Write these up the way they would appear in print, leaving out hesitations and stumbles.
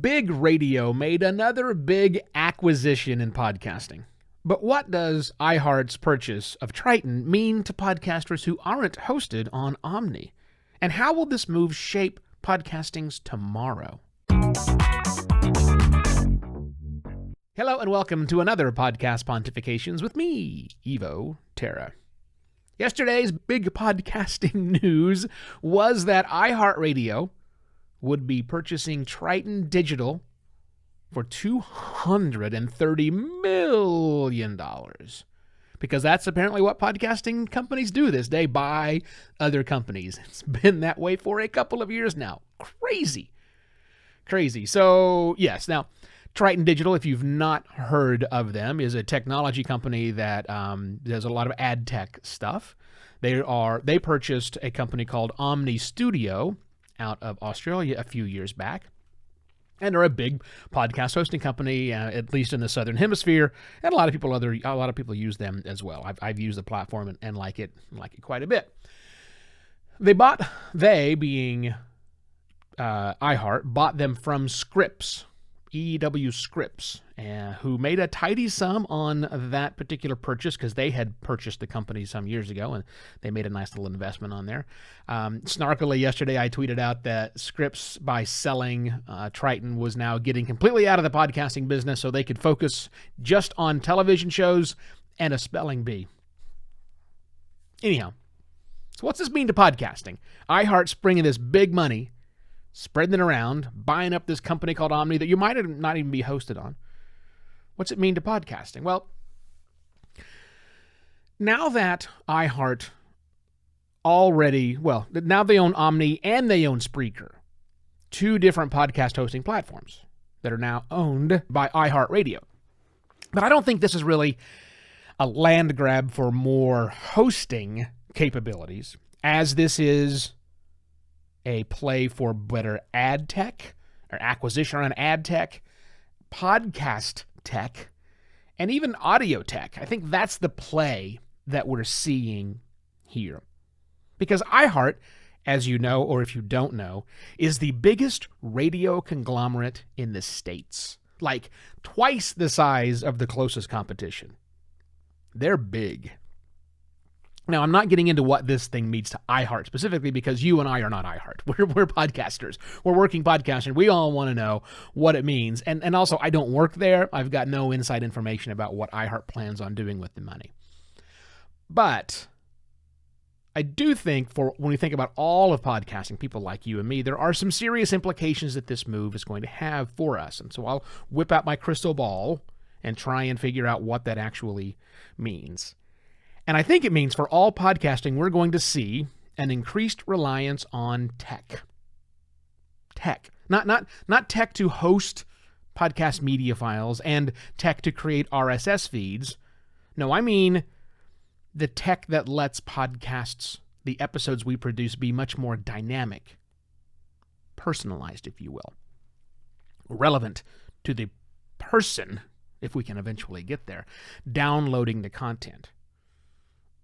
big radio made another big acquisition in podcasting. But what does iHeart's purchase of Triton mean to podcasters who aren't hosted on Omny? And how will this move shape podcasting's tomorrow? Hello and welcome to another Podcast Pontifications with me, Evo Terra. Yesterday's big podcasting news was that iHeartRadio would be purchasing Triton Digital for $230 million. Because that's apparently what podcasting companies do this day, buy other companies. It's been that way for a couple of years now. Crazy. So, yes, now, Triton Digital, if you've not heard of them, is a technology company that does a lot of ad tech stuff. They purchased a company called Omni Studio out of Australia a few years back. And they're a big podcast hosting company, at least in the Southern Hemisphere, and a lot of people use them as well. I've used the platform and like it quite a bit. They being iHeart, bought them from Scripps, EW Scripps, who made a tidy sum on that particular purchase because they had purchased the company some years ago, and they made a nice little investment on there. Snarkily, yesterday I tweeted out that Scripps, by selling Triton, was now getting completely out of the podcasting business so they could focus just on television shows and a spelling bee. Anyhow, so what's this mean to podcasting? iHeart's bringing this big money, spreading it around, buying up this company called Omny that you might not even be hosted on. What's it mean to podcasting? Well, now that iHeart now they own Omny and they own Spreaker, two different podcast hosting platforms that are now owned by iHeartRadio. But I don't think this is really a land grab for more hosting capabilities, as this is a play for better ad tech or acquisition around ad tech, podcast tech, and even audio tech. I think that's the play that we're seeing here. Because iHeart, as you know, or if you don't know, is the biggest radio conglomerate in the States. Like twice the size of the closest competition. They're big. Now, I'm not getting into what this thing means to iHeart specifically because you and I are not iHeart. We're podcasters. We're working podcasters. We all want to know what it means. And also, I don't work there. I've got no inside information about what iHeart plans on doing with the money. But I do think when we think about all of podcasting, people like you and me, there are some serious implications that this move is going to have for us. And so I'll whip out my crystal ball and try and figure out what that actually means. And I think it means for all podcasting, we're going to see an increased reliance on tech. Tech. Not tech to host podcast media files and tech to create RSS feeds. No, I mean the tech that lets podcasts, the episodes we produce, be much more dynamic, personalized, if you will, relevant to the person, if we can eventually get there, downloading the content.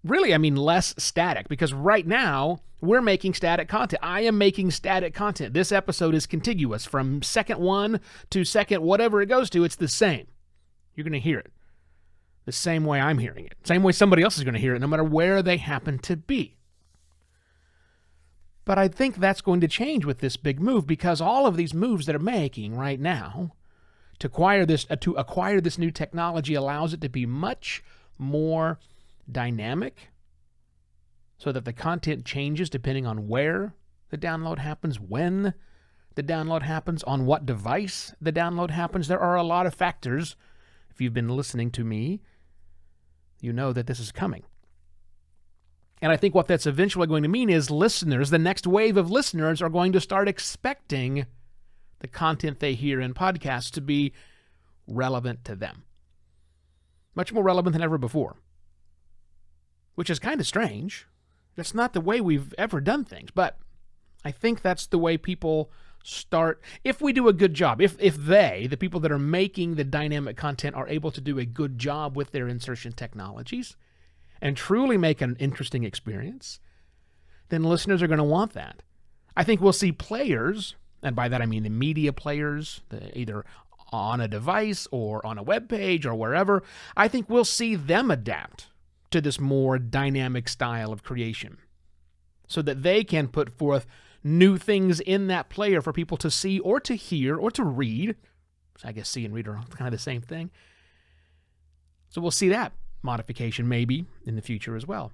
Really, I mean less static, because right now we're making static content. I am making static content. This episode is contiguous from second 1 to second whatever it goes to. It's the same. You're going to hear it the same way I'm hearing it. Same way somebody else is going to hear it, no matter where they happen to be. But I think that's going to change with this big move, because all of these moves that are making right now to acquire this new technology allows it to be much more dynamic, so that the content changes depending on where the download happens, when the download happens, on what device the download happens. There are a lot of factors. If you've been listening to me, you know that this is coming. And I think what that's eventually going to mean is listeners, the next wave of listeners, are going to start expecting the content they hear in podcasts to be relevant to them. Much more relevant than ever before. Which is kind of strange. That's not the way we've ever done things, but I think that's the way people start. If we do a good job, if the people that are making the dynamic content, are able to do a good job with their insertion technologies and truly make an interesting experience, then listeners are going to want that. I think we'll see players and by that I mean the media players, either on a device or on a web page or wherever, I think we'll see them adapt to this more dynamic style of creation so that they can put forth new things in that player for people to see or to hear or to read. So I guess see and read are kind of the same thing. So we'll see that modification maybe in the future as well.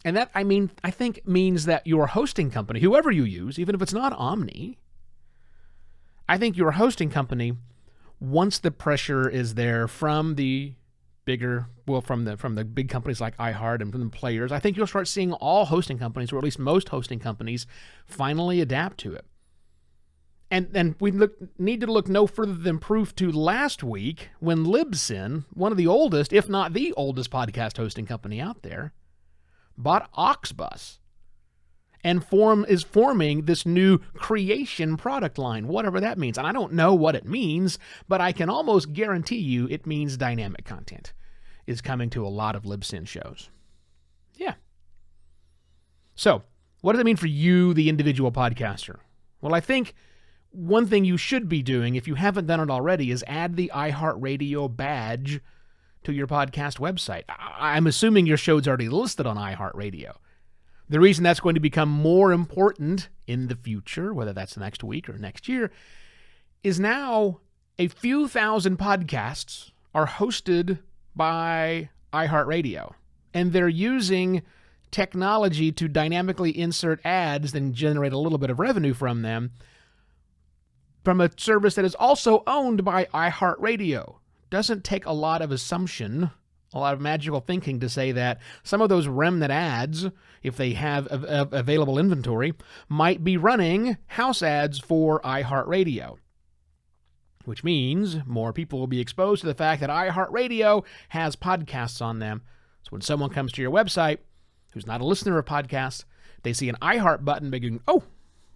And that, I think means that your hosting company, whoever you use, even if it's not Omny, I think your hosting company, once the pressure is there from the bigger, from the big companies like iHeart and from the players, I think you'll start seeing all hosting companies, or at least most hosting companies, finally adapt to it. And we need to look no further than proof to last week when Libsyn, one of the oldest, if not the oldest podcast hosting company out there, bought Oxbus and is forming this new creation product line, whatever that means. And I don't know what it means, but I can almost guarantee you it means dynamic content is coming to a lot of Libsyn shows. Yeah. So, what does it mean for you, the individual podcaster? Well, I think one thing you should be doing, if you haven't done it already, is add the iHeartRadio badge to your podcast website. I'm assuming your show's already listed on iHeartRadio. The reason that's going to become more important in the future, whether that's next week or next year, is now a few thousand podcasts are hosted by iHeartRadio, and they're using technology to dynamically insert ads and generate a little bit of revenue from them from a service that is also owned by iHeartRadio. Doesn't take a lot of assumption, a lot of magical thinking to say that some of those remnant ads, if they have available inventory, might be running house ads for iHeartRadio, which means more people will be exposed to the fact that iHeartRadio has podcasts on them. So when someone comes to your website who's not a listener of podcasts, they see an iHeart button beginning, oh,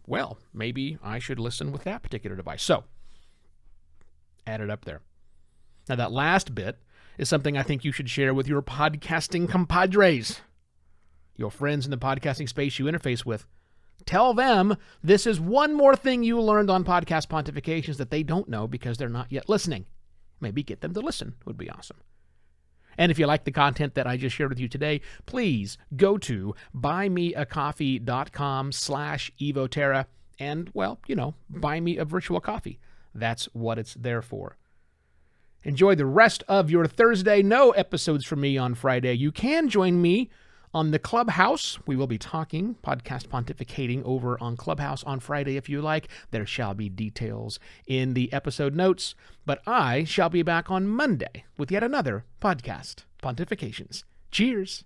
well, maybe I should listen with that particular device. So add it up there. Now, that last bit is something I think you should share with your podcasting compadres, your friends in the podcasting space you interface with. Tell them this is one more thing you learned on Podcast Pontifications that they don't know because they're not yet listening. Maybe get them to listen would be awesome. And if you like the content that I just shared with you today, please go to buymeacoffee.com/evoterra and, well, buy me a virtual coffee. That's what it's there for. Enjoy the rest of your Thursday. No episodes from me on Friday. You can join me on the Clubhouse. We will be talking, podcast pontificating over on Clubhouse on Friday if you like. There shall be details in the episode notes. But I shall be back on Monday with yet another podcast, Pontifications. Cheers.